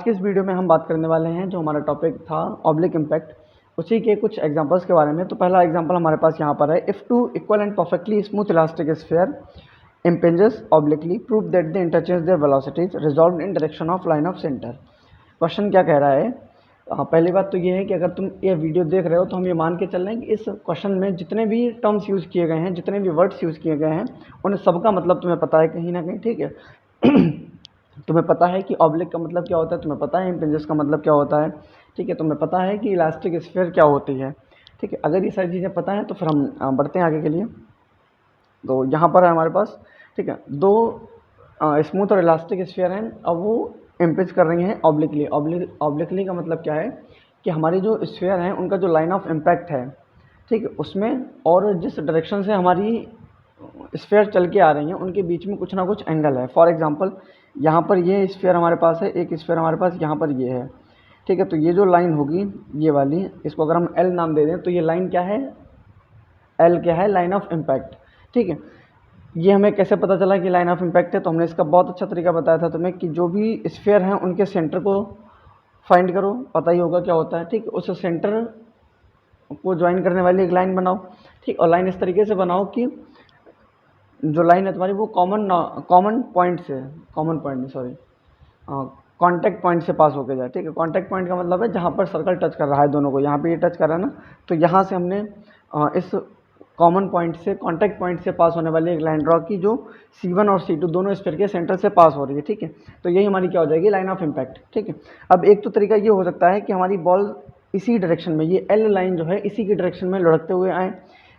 आज के इस वीडियो में हम बात करने वाले हैं जो हमारा टॉपिक था ऑब्लिक इम्पैक्ट, उसी के कुछ एग्जांपल्स के बारे में। तो पहला एग्जांपल हमारे पास यहाँ पर है, if two equal and perfectly smooth elastic sphere impinges obliquely prove that they interchange their velocities resolved in direction of line of center। Question क्या कह रहा है? पहली बात तो ये है कि अगर तुम ये वीडियो देख रहे हो तो हम ये मान के चल रहे हैं कि इस क्वेश्चन में जितने भी टर्म्स यूज़ किए गए हैं, जितने भी वर्ड्स यूज़ किए गए हैं, उन सबका मतलब तुम्हें पता है कहीं ना कहीं, ठीक है। तुम्हें पता है कि ऑब्लिक का मतलब क्या होता है, तुम्हें पता है इम्पिंजेस का मतलब क्या होता है, ठीक है। तुम्हें पता है कि इलास्टिक स्फीयर क्या होती है, ठीक है। अगर ये सारी चीज़ें पता है तो फिर हम बढ़ते हैं आगे के लिए। तो यहाँ पर है हमारे पास, ठीक है, दो स्मूथ और इलास्टिक स्फीयर हैं। अब वो इम्पिंज कर रही हैं ऑब्लिकली। ऑब्लिकली का मतलब क्या है कि हमारी जो स्फीयर हैं उनका जो लाइन ऑफ इम्पैक्ट है, ठीक है, उसमें और जिस डायरेक्शन से हमारी स्फीयर चल के आ रही हैं उनके बीच में कुछ ना कुछ एंगल है। फॉर एग्जांपल यहाँ पर ये स्फीयर हमारे पास है, एक स्फीयर हमारे पास यहाँ पर ये है, ठीक है। तो ये जो लाइन होगी ये वाली, इसको अगर हम एल नाम दे दें तो ये लाइन क्या है, एल क्या है, लाइन ऑफ इम्पैक्ट, ठीक है। ये हमें कैसे पता चला कि लाइन ऑफ इम्पैक्ट है? तो हमने इसका बहुत अच्छा तरीका बताया था तुम्हें कि जो भी स्फीयर हैं उनके सेंटर को फाइंड करो, पता ही होगा क्या होता है, ठीक। उस सेंटर को ज्वाइन करने वाली एक लाइन बनाओ, ठीक। और लाइन इस तरीके से बनाओ कि जो लाइन है तुम्हारी वो कॉमन पॉइंट से, कॉमन पॉइंट नहीं, सॉरी, कॉन्टैक्ट पॉइंट से पास होके जाए, ठीक है। कॉन्टैक्ट पॉइंट का मतलब है जहाँ पर सर्कल टच कर रहा है दोनों को, यहाँ पे ये टच कर रहा है ना, तो यहाँ से हमने इस कॉमन पॉइंट से, कॉन्टैक्ट पॉइंट से पास होने वाली एक लाइन ड्रॉ की जो C1 और C2 दोनों स्फीयर के सेंटर से पास हो रही है, ठीक है। तो यही हमारी क्या हो जाएगी, लाइन ऑफ इम्पैक्ट, ठीक है। अब एक तो तरीका ये हो सकता है कि हमारी बॉल इसी डायरेक्शन में, ये एल लाइन जो है इसी की डायरेक्शन में लुढ़कते हुए आए,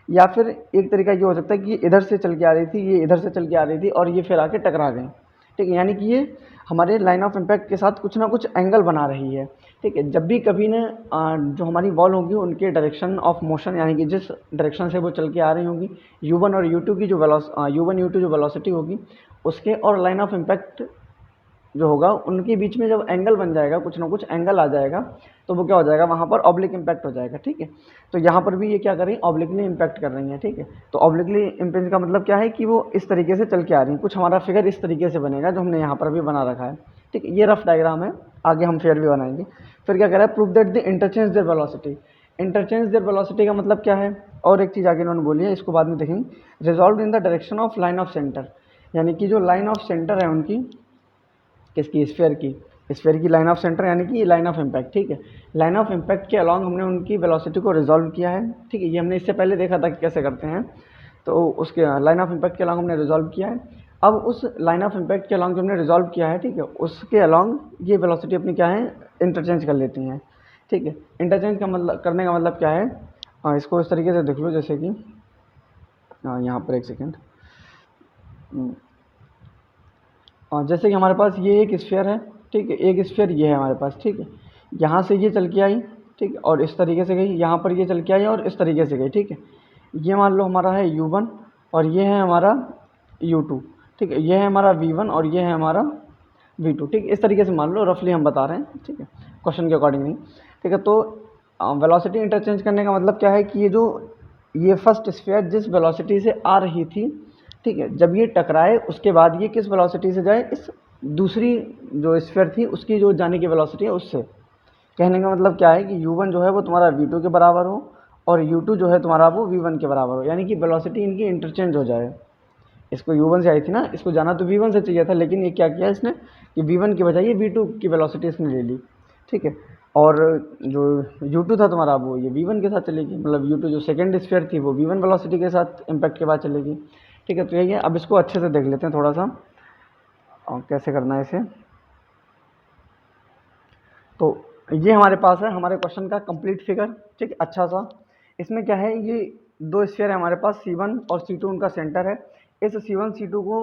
या फिर एक तरीका ये हो सकता है कि इधर से चल के आ रही थी, ये इधर से चल के आ रही थी और ये फिर आके टकरा गए, ठीक है। यानी कि ये हमारे लाइन ऑफ इम्पैक्ट के साथ कुछ ना कुछ एंगल बना रही है, ठीक है। जब भी कभी ना जो हमारी बॉल होगी उनके डायरेक्शन ऑफ मोशन, यानी कि जिस डायरेक्शन से वो चल के आ रही होंगी, U1 और U2 की जो U1 U2 जो वेलोसिटी होगी उसके और लाइन ऑफ इम्पैक्ट जो होगा उनके बीच में जब एंगल बन जाएगा, कुछ ना कुछ एंगल आ जाएगा, तो वो क्या हो जाएगा, वहाँ पर ऑब्लिक इम्पैक्ट हो जाएगा, ठीक है। तो यहाँ पर भी ये क्या कर रही है, ऑब्लिकली इम्पैक्ट कर रही है, ठीक है। तो ऑब्लिकली इम्पैक्ट का मतलब क्या है कि वो इस तरीके से चल के आ रही है। कुछ हमारा फिगर इस तरीके से बनेगा जो हमने यहाँ पर भी बना रखा है, ठीक है। ये रफ डायग्राम है, आगे हम फिर भी बनाएंगे। फिर क्या कह रहा है, prove that the interchange there velocity. Interchange there velocity का मतलब क्या है, और एक चीज़ आगे इन्होंने बोली है, इसको बाद में देखेंगे। Resolve in the direction of line of centre, यानी कि जो लाइन ऑफ सेंटर है उनकी, किसकी, स्फीयर की, स्फीयर की लाइन ऑफ सेंटर, यानी कि लाइन ऑफ इम्पैक्ट, ठीक है। लाइन ऑफ इम्पैक्ट के अलॉन्ग हमने उनकी वेलोसिटी को रिजॉल्व किया है, ठीक है। ये हमने इससे पहले देखा था कि कैसे करते हैं, तो उसके लाइन ऑफ इम्पैक्ट के अलॉन्ग हमने रिजॉल्व किया है। अब उस लाइन ऑफ इम्पैक्ट के अलॉन्ग जो हमने रिजॉल्व किया है, ठीक है, उसके अलॉन्ग ये वेलोसिटी अपनी क्या है, इंटरचेंज कर लेती हैं, ठीक है। इंटरचेंज का मतलब, करने का मतलब क्या है, इसको इस तरीके से देख लो, जैसे कि यहाँ पर एक सेकेंड, जैसे कि हमारे पास ये एक स्फीयर है, ठीक है, एक स्फीयर ये है हमारे पास, ठीक है। यहाँ से ये चल के आई, ठीक है, और इस तरीके से गई, यहाँ पर ये चल के आई और इस तरीके से गई, ठीक है। ये मान लो हमारा है U1 और ये है हमारा U2, ठीक है। ये है हमारा V1 और ये है हमारा V2, ठीक है। इस तरीके से मान लो, रफली हम बता रहे हैं, ठीक है, क्वेश्चन के अकॉर्डिंग नहीं, ठीक है। तो वेलोसिटी इंटरचेंज करने का मतलब क्या है कि ये फर्स्ट स्फीयर जिस वेलोसिटी से आ रही थी, ठीक है, जब ये टकराए उसके बाद ये किस वेलोसिटी से जाए, इस दूसरी जो स्फीयर थी उसकी जो जाने की वेलोसिटी है उससे। कहने का मतलब क्या है कि U1 जो है वो तुम्हारा V2 के बराबर हो और U2 जो है तुम्हारा वो V1 के बराबर हो, यानी कि वेलोसिटी इनकी इंटरचेंज हो जाए। इसको U1 से आई थी ना, इसको जाना तो V1 से चाहिए था, लेकिन ये क्या किया इसने कि V1 की बजाय ये V2 की वेलोसिटी इसने ले ली, ठीक है। और जो U2 था तुम्हारा वो ये V1 के साथ चलेगी, मतलब U2 जो सेकेंड स्फीयर थी वो V1 वेलोसिटी के साथ इम्पैक्ट के बाद चलेगी, ठीक है। तो यही है। अब इसको अच्छे से देख लेते हैं थोड़ा सा, और कैसे करना है इसे। तो ये हमारे पास है हमारे क्वेश्चन का कंप्लीट फिगर, ठीक है, अच्छा सा। इसमें क्या है, ये दो स्फीयर है हमारे पास, C1 और C2 उनका सेंटर है। इस C1 C2 को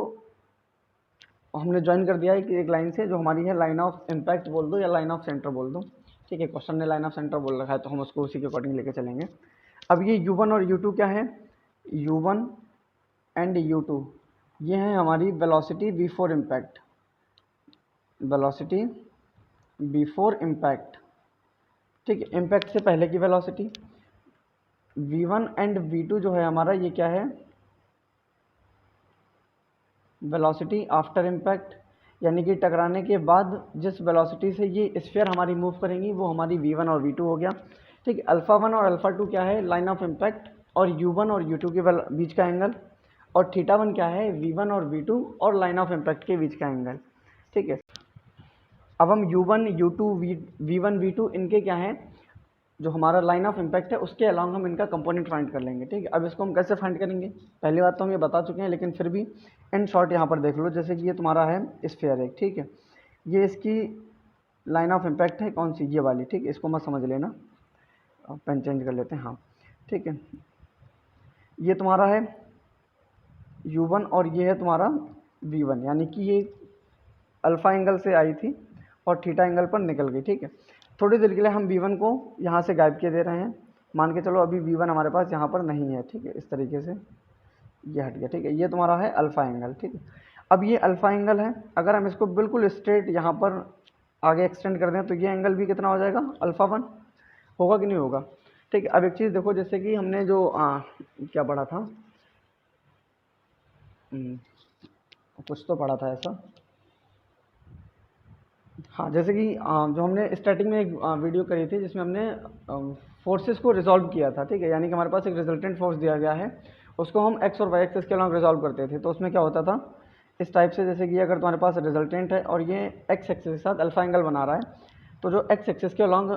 हमने ज्वाइन कर दिया है कि एक लाइन से, जो हमारी है लाइन ऑफ इम्पैक्ट बोल दो या लाइन ऑफ सेंटर बोल दो, ठीक है। क्वेश्चन ने लाइन ऑफ सेंटर बोल रखा है तो हम उसको उसी के अकॉर्डिंग लेके चलेंगे। अब ये U1 और U2 क्या है, U1 एंड U2 ये है हमारी velocity before impact, velocity before impact, ठीक है, इम्पैक्ट से पहले की वेलोसिटी। V1 एंड V2 जो है हमारा ये क्या है, वेलोसिटी आफ्टर इम्पैक्ट, यानी कि टकराने के बाद जिस वेलोसिटी से ये स्फीयर हमारी मूव करेंगी वो हमारी v1 और v2 हो गया। ठीक है, अल्फ़ा 1 और अल्फ़ा 2 क्या है, लाइन ऑफ इम्पैक्ट और u1 और u2 के बीच का एंगल, और थीटा 1 क्या है, v1 और v2 और लाइन ऑफ इम्पैक्ट के बीच का एंगल। ठीक है, अब हम u1 u2 v1 v2 इनके क्या है, जो हमारा लाइन ऑफ इम्पैक्ट है उसके अलॉन्ग हम इनका कंपोनेंट फाइंड कर लेंगे। ठीक है, अब इसको हम कैसे फाइंड करेंगे, पहली बात तो हम ये बता चुके हैं, लेकिन फिर भी इन शॉर्ट यहाँ पर देख लो। जैसे कि ये तुम्हारा है स्फीयर एक, ठीक है, ये इसकी लाइन ऑफ इम्पैक्ट है कौन सी, ये वाली। ठीक है, इसको मत समझ लेना, पेन चेंज कर लेते हैं। हाँ ठीक है, ये तुम्हारा है u1 और ये है तुम्हारा v1, यानी कि ये अल्फ़ा एंगल से आई थी और थीटा एंगल पर निकल गई। ठीक है, थोड़ी देर के लिए हम v1 को यहाँ से गायब किए दे रहे हैं, मान के चलो अभी v1 हमारे पास यहाँ पर नहीं है। ठीक है, इस तरीके से ये हट गया। ठीक है, ये तुम्हारा है अल्फ़ा एंगल। ठीक है, अब ये अल्फ़ा एंगल है, अगर हम इसको बिल्कुल स्ट्रेट यहाँ पर आगे एक्सटेंड कर दें तो ये एंगल भी कितना हो जाएगा, अल्फ़ा 1 होगा कि नहीं होगा। ठीक है, अब एक चीज़ देखो, जैसे कि हमने जो क्या पढ़ा था, कुछ तो पढ़ा था ऐसा, हाँ, जैसे कि जो हमने स्टार्टिंग में एक वीडियो करी थी जिसमें हमने फोर्सेस को रिजॉल्व किया था। ठीक है, यानी कि हमारे पास एक रिजल्टेंट फोर्स दिया गया है, उसको हम एक्स और वाई एक्सिस के अलॉन्ग रिजॉल्व करते थे। तो उसमें क्या होता था इस टाइप से, जैसे कि अगर तुम्हारे पास रिजल्टेंट है और ये एक्स एक्सिस के साथ अल्फा एंगल बना रहा है, तो जो एक्स एक्सिस के अलॉन्ग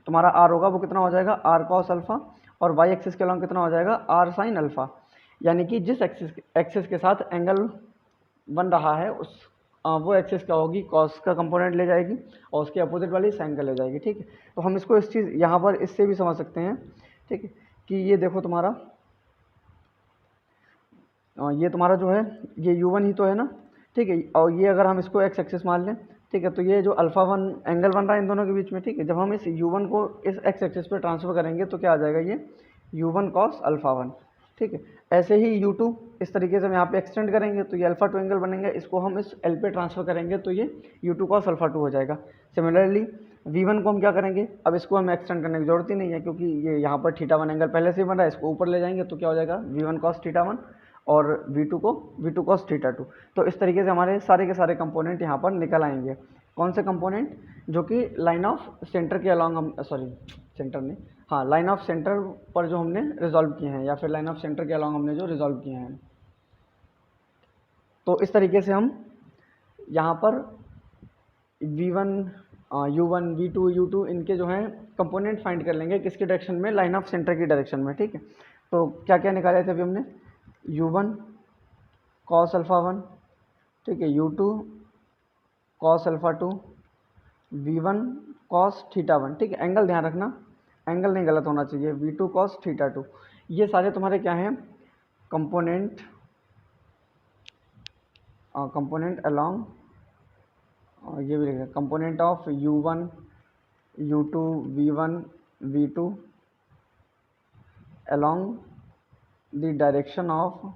तुम्हारा आर होगा वो कितना हो जाएगा, आर कॉस अल्फा, और वाई एक्सिस के अलॉन्ग कितना हो जाएगा, आर साइन अल्फा। यानी कि जिस एक्सिस के साथ एंगल बन रहा है उस वो एक्सिस क्या होगी, कॉस का कंपोनेंट ले जाएगी और उसके अपोजिट वाली साइन का ले जाएगी। ठीक है, तो हम इसको इस चीज़ यहाँ पर इससे भी समझ सकते हैं। ठीक है, कि ये देखो तुम्हारा ये तुम्हारा जो है ये u1 ही तो है ना। ठीक है, और ये अगर हम इसको एक्स एक्सिस मान लें, ठीक है, तो ये जो अल्फ़ा 1 एंगल बन रहा है इन दोनों के बीच में। ठीक है, जब हम इस u1 को इस एक्स एक्सिस पे ट्रांसफर करेंगे तो क्या आ जाएगा, ये u1 cos अल्फ़ा 1। ठीक है, ऐसे ही u2 इस तरीके से हम यहाँ पे एक्सटेंड करेंगे तो ये अल्फ़ा 2 एंगल बनेंगे, इसको हम इस l पे ट्रांसफर करेंगे तो ये u2 cos अल्फ़ा 2 हो जाएगा। सिमिलरली v1 को हम क्या करेंगे, अब इसको हमें एक्सटेंड करने की जरूरत ही नहीं है, क्योंकि ये यहाँ पर थीटा 1 एंगल पहले से ही बन रहा है, इसको ऊपर ले जाएंगे तो क्या हो जाएगा, v1 cos थीटा 1 और v2 को v2 cos थीटा 2। तो इस तरीके से हमारे सारे के सारे कंपोनेंट यहाँ पर निकल आएंगे। कौन से कंपोनेंट, जो कि लाइन ऑफ सेंटर के अलॉन्ग हम, सॉरी सेंटर नहीं, हाँ लाइन ऑफ सेंटर पर जो हमने रिजॉल्व किए हैं, या फिर लाइन ऑफ सेंटर के अलॉन्ग हमने जो रिजॉल्व किए हैं। तो इस तरीके से हम यहाँ पर v1 u1 v2 u2 इनके जो हैं कंपोनेंट फाइंड कर लेंगे, किसके डायरेक्शन में, लाइन ऑफ सेंटर की डायरेक्शन में। ठीक है, तो क्या क्या निकाले थे अभी हमने, u1 cos अल्फ़ा 1, ठीक है, u2 cos alpha 2, v1 cos theta 1। ठीक है, एंगल ध्यान रखना, एंगल नहीं गलत होना चाहिए, v2 cos थीटा 2। ये सारे तुम्हारे क्या हैं, कंपोनेंट कंपोनेंट अलॉन्ग, ये भी लिखें, component of u1 u2 v1 v2 along the direction of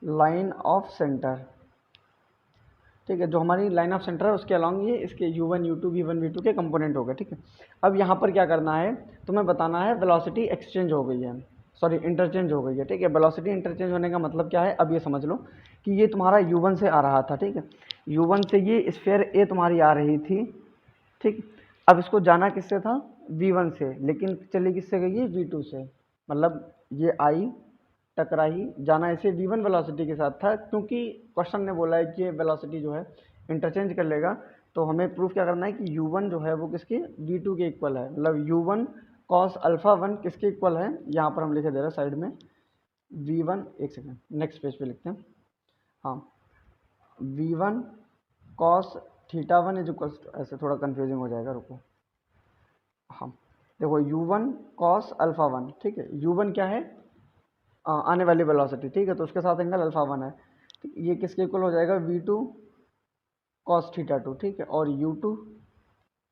line of centre. ठीक है, जो हमारी लाइन ऑफ सेंटर है उसके अलॉन्ग ये इसके u1 u2 v1 v2 के कंपोनेंट हो गए। ठीक है, अब यहाँ पर क्या करना है, तुम्हें बताना है वेलोसिटी एक्सचेंज हो गई है, सॉरी इंटरचेंज हो गई है। ठीक है, वेलोसिटी इंटरचेंज होने का मतलब क्या है, अब ये समझ लो कि ये तुम्हारा u1 से आ रहा था। ठीक है, u1 से ये स्फीयर a तुम्हारी आ रही थी। ठीक, अब इसको जाना किससे था, v1 से, लेकिन चली किससे गई है, v2 से, मतलब ये आई टकराई, जाना इसे v1 वेलोसिटी के साथ था, क्योंकि क्वेश्चन ने बोला है कि ये वेलोसिटी जो है इंटरचेंज कर लेगा, तो हमें प्रूफ क्या करना है कि u1 जो है वो किसके, v2 के इक्वल है, मतलब u1 cos अल्फ़ा 1 किसके इक्वल है, यहाँ पर हम लिखे दे रहे हैं साइड में v1, एक सेकेंड नेक्स्ट पेज पे लिखते हैं, हाँ v1 cos theta 1 is equal, ऐसे थोड़ा कन्फ्यूजिंग हो जाएगा, रुको, हाँ देखो u1 cos अल्फ़ा 1, ठीक है, u1 क्या है, आने वाली वेलोसिटी। ठीक है, तो उसके साथ एंगल अल्फ़ा 1 है, ठीक, ये किसके इक्वल हो जाएगा, v2 cos थीटा 2। ठीक है, और u2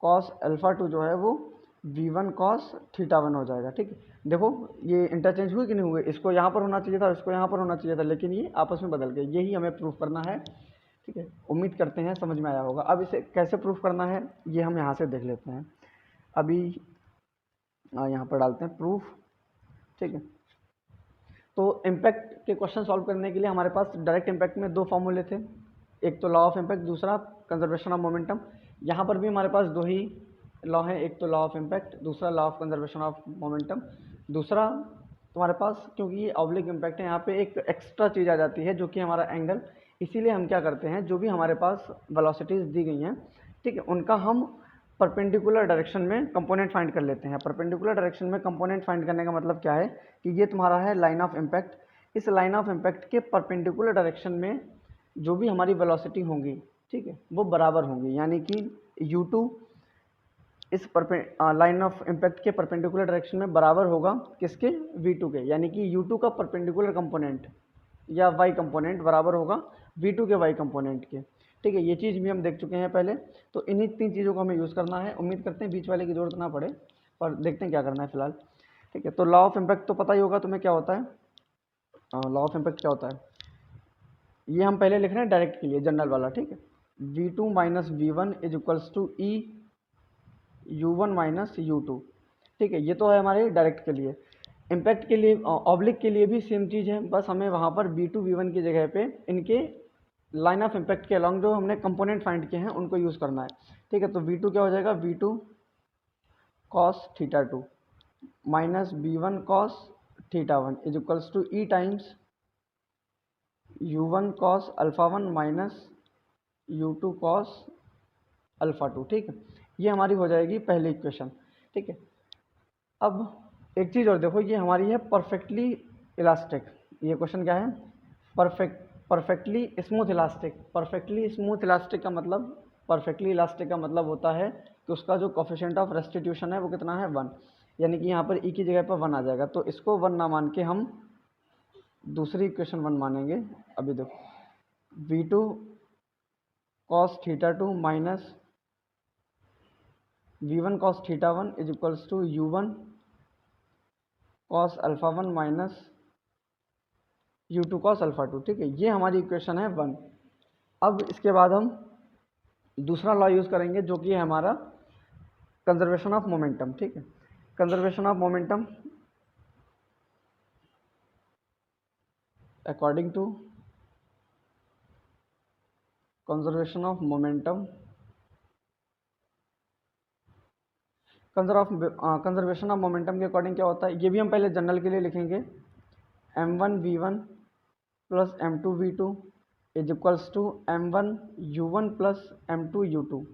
cos अल्फ़ा 2 जो है वो v1 cos थीटा 1 हो जाएगा। ठीक है, देखो ये इंटरचेंज हुए कि नहीं हुए, इसको यहाँ पर होना चाहिए था, इसको यहाँ पर होना चाहिए था, लेकिन ये आपस में बदल गए, यही हमें प्रूफ करना है। ठीक है, उम्मीद करते हैं समझ में आया होगा। अब इसे कैसे प्रूफ करना है ये हम यहाँ से देख लेते हैं, अभी यहाँ पर डालते हैं प्रूफ। ठीक है, तो इम्पैक्ट के क्वेश्चन सॉल्व करने के लिए हमारे पास डायरेक्ट इम्पैक्ट में दो फॉर्मूले थे, एक तो लॉ ऑफ इम्पैक्ट, दूसरा कंजर्वेशन ऑफ मोमेंटम। यहाँ पर भी हमारे पास दो ही लॉ है, एक तो लॉ ऑफ इम्पैक्ट, दूसरा law of conservation of momentum. दूसरा तुम्हारे पास, क्योंकि ये ऑब्लिक इम्पैक्ट है, यहाँ पे एक एक्स्ट्रा चीज़ आ जाती है जो कि हमारा एंगल। इसीलिए हम क्या करते हैं, जो भी हमारे पास वेलोसिटीज़ दी गई हैं, ठीक है, उनका हम परपेंडिकुलर डायरेक्शन में कंपोनेंट फाइंड कर लेते हैं। परपेंडिकुलर डायरेक्शन में कंपोनेंट फाइंड करने का मतलब क्या है कि ये तुम्हारा है लाइन ऑफ इम्पैक्ट। इस लाइन ऑफ इम्पैक्ट के परपेंडिकुलर डायरेक्शन में जो भी हमारी वेलोसिटी होंगी, ठीक है, वो बराबर होंगी, यानी कि u2 इस लाइन ऑफ इम्पैक्ट के परपेंडिकुलर डायरेक्शन में बराबर होगा किसके, v2 के, यानी कि u2 का परपेंडिकुलर कंपोनेंट या y कंपोनेंट बराबर होगा v2 के y कंपोनेंट के। ठीक है, ये चीज़ भी हम देख चुके हैं पहले। तो इन्हीं तीन चीज़ों को हमें यूज़ करना है। उम्मीद करते हैं बीच वाले की जरूरत ना पड़े, पर देखते हैं क्या करना है फिलहाल। ठीक है, तो लॉ ऑफ इम्पैक्ट तो पता ही होगा तुम्हें क्या होता है। लॉ ऑफ इम्पैक्ट क्या होता है, ये हम पहले लिख रहे हैं डायरेक्ट के लिए, जनरल वाला। ठीक है, v2 minus v1 is equals to e u1 minus u2। ठीक है, ये तो है हमारे डायरेक्ट के लिए। इम्पैक्ट के लिए, ऑब्लिक के लिए भी सेम चीज़ है, बस हमें वहाँ पर v2 v1 की जगह पे इनके लाइन ऑफ इम्पैक्ट के अलॉन्ग जो हमने कंपोनेंट फाइंड किए हैं उनको यूज़ करना है। ठीक है, तो v2 क्या हो जाएगा, v2 cos theta 2 minus v1 cos theta 1 is equals to e times u1 cos alpha 1 minus u2 cos alpha 2। ठीक है, ये हमारी हो जाएगी पहली इक्वेशन। ठीक है, अब एक चीज़ और देखो, ये हमारी है परफेक्टली इलास्टिक। ये क्वेश्चन क्या है, perfectly smooth elastic. Perfectly smooth elastic का मतलब, परफेक्टली इलास्टिक का मतलब होता है कि उसका जो कोफिशिएंट ऑफ रेस्टिट्यूशन है वो कितना है, 1, यानी कि यहाँ पर ई की जगह पर 1 आ जाएगा। तो इसको 1 ना मान के हम दूसरी इक्वेशन 1 मानेंगे। अभी देखो, v2 cos theta 2 minus v1 cos theta 1 is equals to u1 cos alpha 1 minus u2 cos alpha 2। ठीक है, ये हमारी इक्वेशन है 1। अब इसके बाद हम दूसरा लॉ यूज़ करेंगे जो कि है हमारा कंजर्वेशन ऑफ मोमेंटम। ठीक है, conservation of momentum according to conservation of momentum, conservation of momentum के अकॉर्डिंग क्या होता है, ये भी हम पहले जनरल के लिए लिखेंगे। m1 v1 plus m2 v2 is equals to m1 u1 plus m2 u2।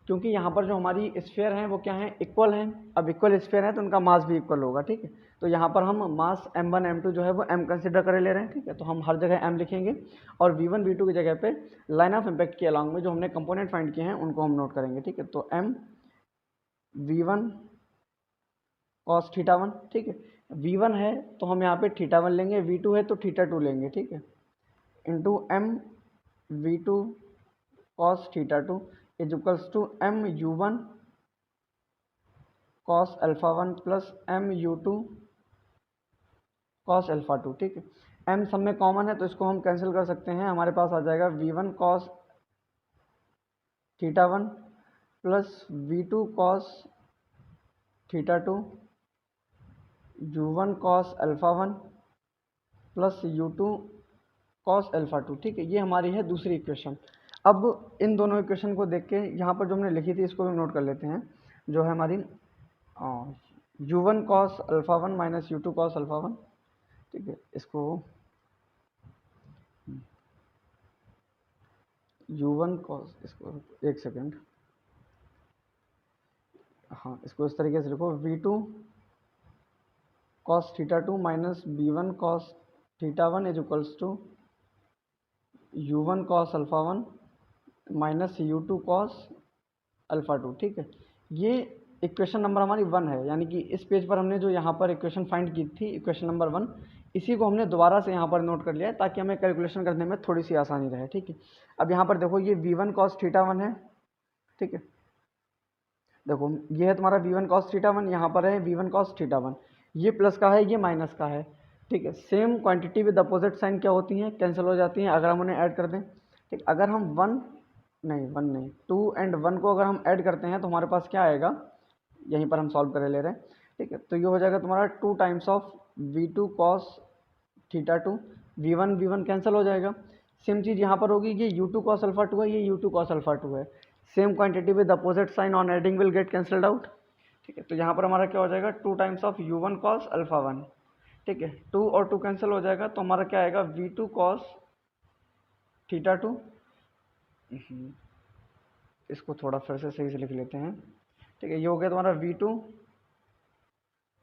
क्योंकि यहाँ पर जो हमारी स्फीयर हैं वो क्या हैं, इक्वल हैं। अब इक्वल स्फीयर है तो उनका मास भी इक्वल होगा। ठीक है, तो यहाँ पर हम मास m1 m2 जो है वो m कंसिडर कर ले रहे हैं। ठीक है, तो हम हर जगह m लिखेंगे और v1 v2 की जगह पे लाइन ऑफ इम्पैक्ट के अलॉन्ग में जो हमने कंपोनेंट फाइंड किए हैं उनको हम नोट करेंगे। ठीक है, तो m v1 कॉस थीटा 1। ठीक है, v1 है तो हम यहाँ पे थीटा 1 लेंगे, v2 है तो थीटा 2 लेंगे। ठीक है, into m v2 cos theta 2 is equals to m u1 cos alpha 1 plus m u2 cos alpha 2। ठीक है, m सब में कॉमन है तो इसको हम कैंसिल कर सकते हैं। हमारे पास आ जाएगा v1 cos theta 1 plus v2 cos theta 2 u1 cos alpha 1 plus u2 cos alpha 2। ठीक है, ये हमारी है दूसरी इक्वेशन। अब इन दोनों इक्वेशन को देख के यहाँ पर जो हमने लिखी थी इसको भी नोट कर लेते हैं, जो है हमारी u1 cos alpha 1 minus u2 cos alpha 1। ठीक है, इसको u1 कॉस, इसको एक सेकेंड, हाँ इसको इस तरीके से लिखो, v2 cos theta 2 minus b1 cos theta 1 is equals to u1 cos alpha 1 minus u2 cos alpha 2। ठीक है, ये इक्वेशन नंबर हमारी 1 है, यानी कि इस पेज पर हमने जो यहाँ पर इक्वेशन फाइंड की थी, इक्वेशन नंबर 1, इसी को हमने दोबारा से यहाँ पर नोट कर लिया है ताकि हमें कैलकुलेशन करने में थोड़ी सी आसानी रहे। ठीक है, अब यहाँ पर देखो ये v1 कॉस थीटा 1 है। ठीक है, देखो ये है तुम्हारा v1 कॉस थीटा 1, यहाँ पर है v1 कॉस थीटा 1, ये प्लस का है ये माइनस का है। ठीक है, same quantity with opposite sign क्या होती हैं, कैंसिल हो जाती हैं अगर हम उन्हें ऐड कर दें। ठीक, अगर हम 1 नहीं 2 एंड 1 को अगर हम ऐड करते हैं तो हमारे पास क्या आएगा, यहीं पर हम सॉल्व कर ले रहे हैं। ठीक है, तो ये हो जाएगा तुम्हारा 2 times of v2 cos theta 2, v1 cancel हो जाएगा। सेम चीज़ यहाँ पर होगी, ये u2 cos अल्फा 2 है, ये u2 cos अल्फा 2 है, same quantity with opposite sign on adding will get cancelled out. ठीक है, तो यहाँ पर हमारा क्या हो जाएगा 2 times of u1 cos alpha 1। ठीक है, 2 और 2 कैंसिल हो जाएगा, तो हमारा क्या आएगा v2 cos थीटा 2। इसको थोड़ा फिर से सही से लिख लेते हैं। ठीक है, ये हो गया तुम्हारा v2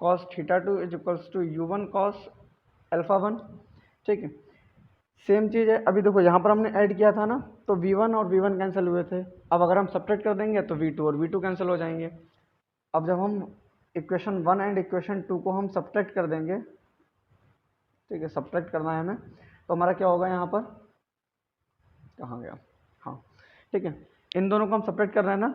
cos theta 2 is equals to u1 cos alpha 1। ठीक है, सेम चीज़ है, अभी देखो यहाँ पर हमने ऐड किया था ना, तो v1 और v1 कैंसिल हुए थे। अब अगर हम सब्ट्रैक्ट कर देंगे तो v2 और v2 कैंसिल हो जाएंगे। अब जब हम इक्वेशन 1 एंड इक्वेशन 2 को हम सब्ट्रैक्ट कर देंगे, ठीक है, सब्ट्रैक्ट करना है हमें, तो हमारा क्या होगा यहाँ पर, कहाँ गया, हाँ ठीक है, इन दोनों को हम सब्ट्रैक्ट कर रहे हैं ना,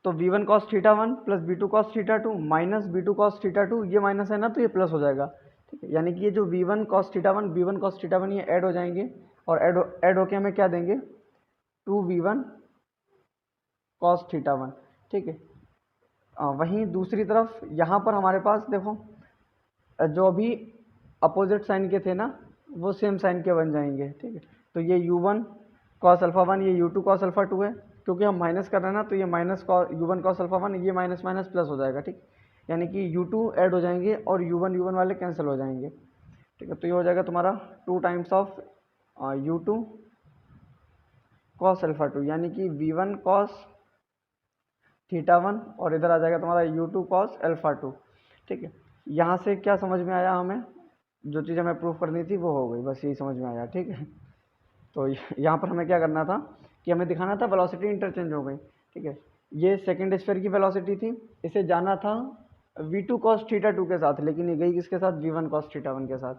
तो v1 cos theta 1 plus v2 cos theta 2 minus v2 cos theta 2, ये माइनस है ना तो ये प्लस हो जाएगा। ठीक है, यानी कि ये जो v1 cos theta 1 v1 cos theta 1 ये ऐड हो जाएंगे, और ऐड होके हमें क्या देंगे 2v1 cos थीटा 1। ठीक है, वहीं दूसरी तरफ यहाँ पर हमारे पास देखो, जो अभी अपोजिट साइन के थे ना, वो सेम साइन के बन जाएंगे। ठीक है, तो ये u1 cos अल्फा 1, ये u2 cos अल्फा 2 है, क्योंकि हम माइनस कर रहे हैं ना, तो ये माइनस u1 cos अल्फा 1, ये माइनस माइनस प्लस हो जाएगा। ठीक, यानी कि u2 ऐड हो जाएंगे और u1 वाले कैंसिल हो जाएंगे। ठीक है, तो ये हो जाएगा तुम्हारा 2 times of u2 cos alpha 2, यानी कि v1 cos थीटा 1, और इधर आ जाएगा तुम्हारा u2 cos अल्फा 2। ठीक है, यहाँ से क्या समझ में आया, हमें जो चीज़ हमें प्रूफ करनी थी वो हो गई, बस यही समझ में आया। ठीक है, तो यहाँ पर हमें क्या करना था कि हमें दिखाना था वेलोसिटी इंटरचेंज हो गई। ठीक है, ये सेकंड स्फीयर की वेलोसिटी थी, इसे जाना था v2 cos थीटा 2 के साथ, लेकिन ये गई किसके साथ, v1 cos थीटा 1 के साथ।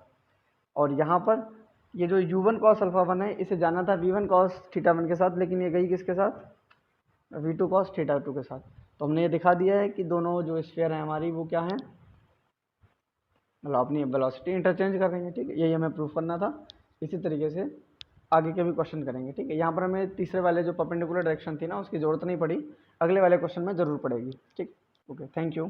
और यहाँ पर ये जो u1 cos अल्फा 1 है, इसे जाना था v1 cos थीटा 1 के साथ, लेकिन ये गई किसके साथ, v2 cos थीटा 2 के साथ। तो हमने ये दिखा दिया है कि दोनों जो स्फीयर है हमारी वो क्या है, मतलब अपनी वेलोसिटी इंटरचेंज कर रही है। ठीक है, यही हमें प्रूफ करना था। इसी तरीके से आगे के भी क्वेश्चन करेंगे। ठीक है, यहाँ पर हमें तीसरे वाले जो परपेंडिकुलर डायरेक्शन थी ना, उसकी जरूरत नहीं पड़ी, अगले वाले क्वेश्चन में जरूर पड़ेगी। ठीक, ओके, थैंक यू।